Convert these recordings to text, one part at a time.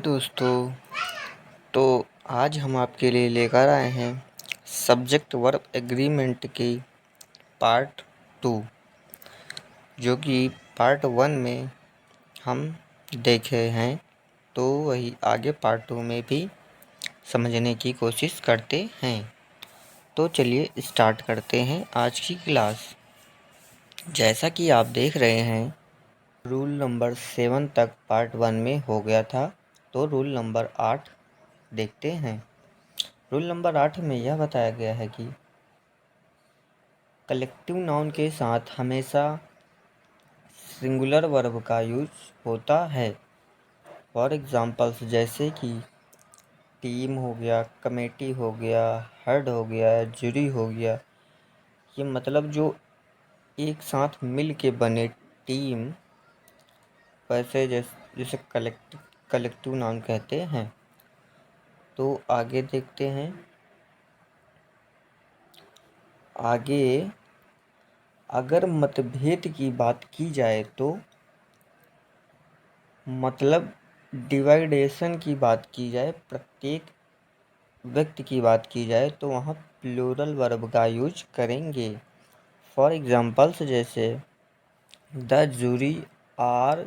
दोस्तों, तो आज हम आपके लिए लेकर आए हैं सब्जेक्ट वर्ब एग्रीमेंट की पार्ट 2, जो कि पार्ट 1 में हम देखे हैं। तो वही आगे पार्ट 2 में भी समझने की कोशिश करते हैं। तो चलिए स्टार्ट करते हैं आज की क्लास। जैसा कि आप देख रहे हैं, रूल नंबर 7 तक पार्ट 1 में हो गया था। तो रूल नंबर 8 देखते हैं। रूल नंबर 8 में यह बताया गया है कि कलेक्टिव नाउन के साथ हमेशा सिंगुलर वर्ब का यूज होता है। फॉर एग्जांपल्स जैसे कि टीम हो गया, कमेटी हो गया, हेड हो गया, जूरी हो गया। ये मतलब जो एक साथ मिल के बने टीम, वैसे जैसे कलेक्टिव नाउन कहते हैं। तो आगे देखते हैं। आगे अगर मतभेद की बात की जाए तो मतलब डिवाइडेशन की बात की जाए, प्रत्येक व्यक्ति की बात की जाए, तो वहाँ प्लूरल वर्ब का यूज करेंगे। फॉर एग्जांपल्स जैसे the jury are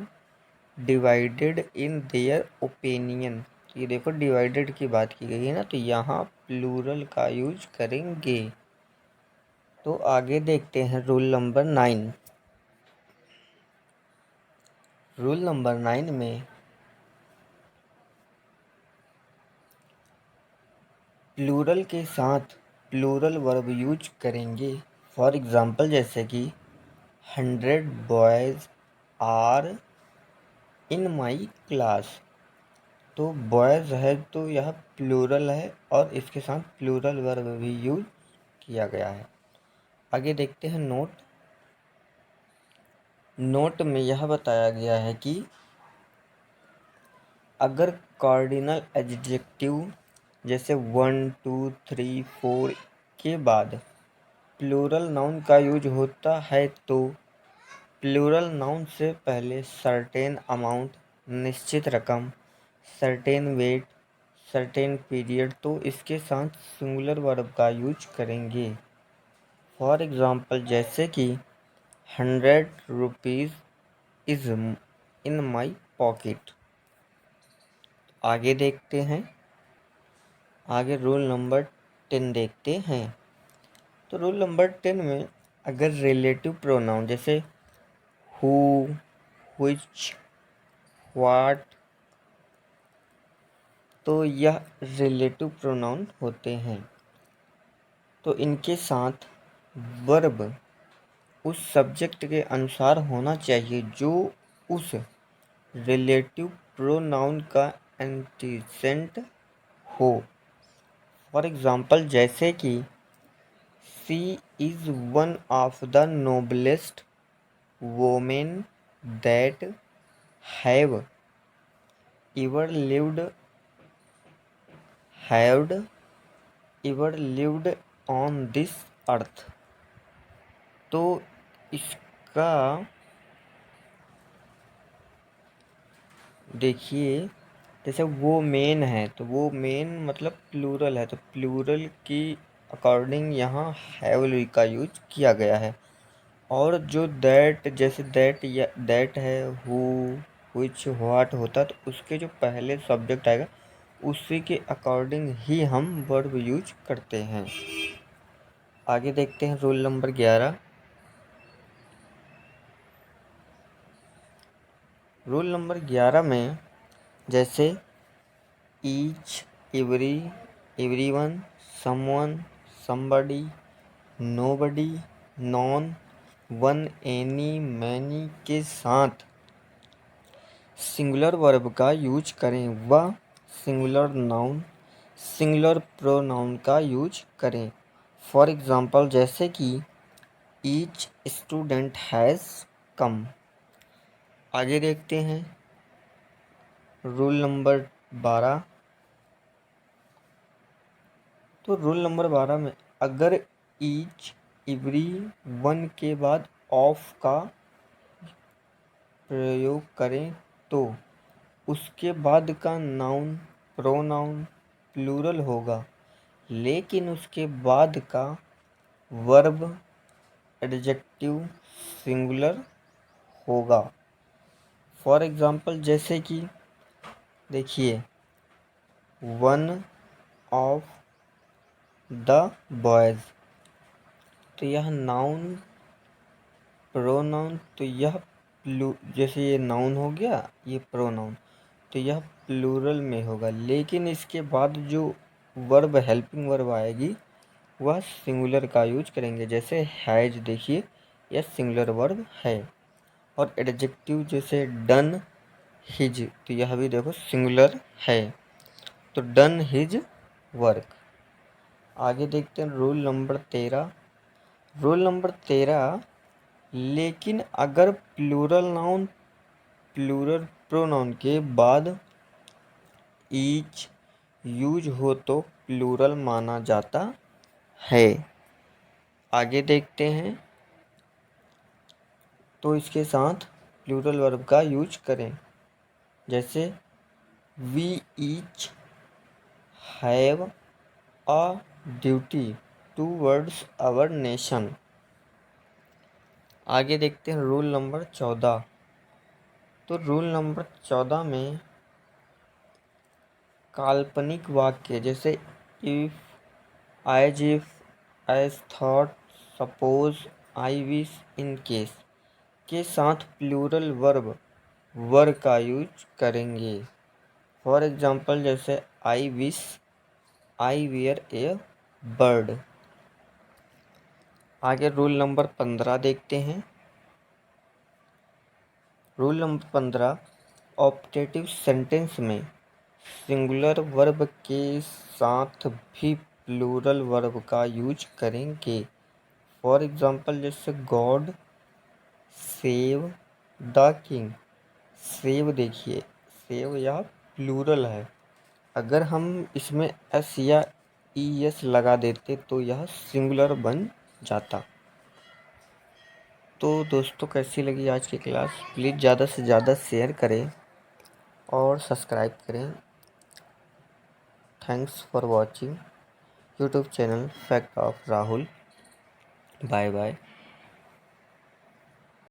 divided in their opinion. ये देखो डिवाइडेड की बात की गई है ना, तो यहाँ प्लूरल का यूज करेंगे। तो आगे देखते हैं रूल नंबर 9। रूल नंबर 9 में प्लूरल के साथ प्लूरल वर्ब यूज करेंगे। फॉर एग्जांपल जैसे कि 100 boys are in my class. तो बॉयज़ है तो यह प्लूरल है और इसके साथ प्लूरल वर्ब भी यूज किया गया है। आगे देखते हैं नोट। नोट में यह बताया गया है कि अगर कार्डिनल एडजेक्टिव जैसे 1, 2, 3, 4 के बाद प्लूरल नाउन का यूज होता है तो प्लूरल नाउन से पहले सर्टेन अमाउंट, निश्चित रकम, सर्टेन वेट, सर्टेन पीरियड, तो इसके साथ सिंगुलर वर्ब का यूज करेंगे। फॉर एग्जांपल जैसे कि 100 rupees is in my pocket. आगे देखते हैं। आगे रूल नंबर 10 देखते हैं। तो रूल नंबर 10 में अगर रिलेटिव प्रोनाउन जैसे हु, व्हिच, व्हाट, तो यह रिलेटिव प्रोनाउन होते हैं। तो इनके साथ वर्ब उस सब्जेक्ट के अनुसार होना चाहिए जो उस रिलेटिव प्रोनाउन का एंटीसेंट हो। फॉर एग्जांपल जैसे कि she is one of the noblest women that have ever lived on this earth. तो इसका देखिए, जैसे वो मेन है तो वो मेन मतलब प्लूरल है, तो प्लूरल की अकॉर्डिंग यहाँ हैव का यूज किया गया है। और जो दैट, जैसे दैट है, हु, व्हिच, व्हाट होता, तो उसके जो पहले सब्जेक्ट आएगा उसी के अकॉर्डिंग ही हम वर्ब यूज करते हैं। आगे देखते हैं रूल नंबर 11। रूल नंबर 11 में जैसे each, every, everyone, someone, somebody, nobody, non, one, any, many के साथ सिंगुलर वर्ब का यूज करें व सिंगुलर नाउन, सिंगुलर प्रोनाउन का यूज करें। फॉर एग्जांपल जैसे कि ईच स्टूडेंट हैज़ कम। आगे देखते हैं रूल नंबर 12। तो रूल नंबर 12 में अगर ईच, एवरी वन के बाद ऑफ का प्रयोग करें तो उसके बाद का नाउन प्रोनाउन प्लूरल होगा, लेकिन उसके बाद का वर्ब एडजेक्टिव सिंगुलर होगा। फॉर एग्जाम्पल जैसे कि देखिए, वन ऑफ द बॉयज़, तो यह नाउन प्रोनाउन, तो यह जैसे ये नाउन हो गया, ये प्रोनाउन, तो यह प्लूरल में होगा, लेकिन इसके बाद जो वर्ब हेल्पिंग वर्ब आएगी वह सिंगुलर का यूज करेंगे। जैसे हैज, देखिए यह सिंगुलर वर्ब है। और एडजेक्टिव जैसे डन हिज, तो यह भी देखो सिंगुलर है, तो डन हिज वर्क। आगे देखते हैं रूल नंबर 13। रूल नंबर 13, लेकिन अगर प्लूरल नाउन प्लूरल प्रोनाउन के बाद ईच यूज हो तो प्लूरल माना जाता है। आगे देखते हैं, तो इसके साथ प्लूरल वर्ब का यूज करें। जैसे we each have a duty towards our nation. आगे देखते हैं रूल नंबर 14। तो रूल नंबर 14 में काल्पनिक वाक्य जैसे if, as if, as though, suppose, I wish, in case के साथ प्लूरल वर्ब वर का यूज करेंगे। फॉर एग्जाम्पल जैसे I wish I wear A bird. आगे रूल नंबर 15 देखते हैं। रूल नंबर 15, ऑप्टेटिव सेंटेंस में सिंगुलर वर्ब के साथ भी प्लूरल वर्ब का यूज करेंगे। फॉर एग्जाम्पल जैसे God save the king. Save, देखिए सेव यह प्लूरल है, अगर हम इसमें एस या ई एस लगा देते तो यह सिंगुलर बन जाता। तो दोस्तों, कैसी लगी आज की क्लास? प्लीज़ ज़्यादा से ज़्यादा शेयर करें और सब्सक्राइब करें। Thanks for watching YouTube channel fact of Rahul. Bye bye.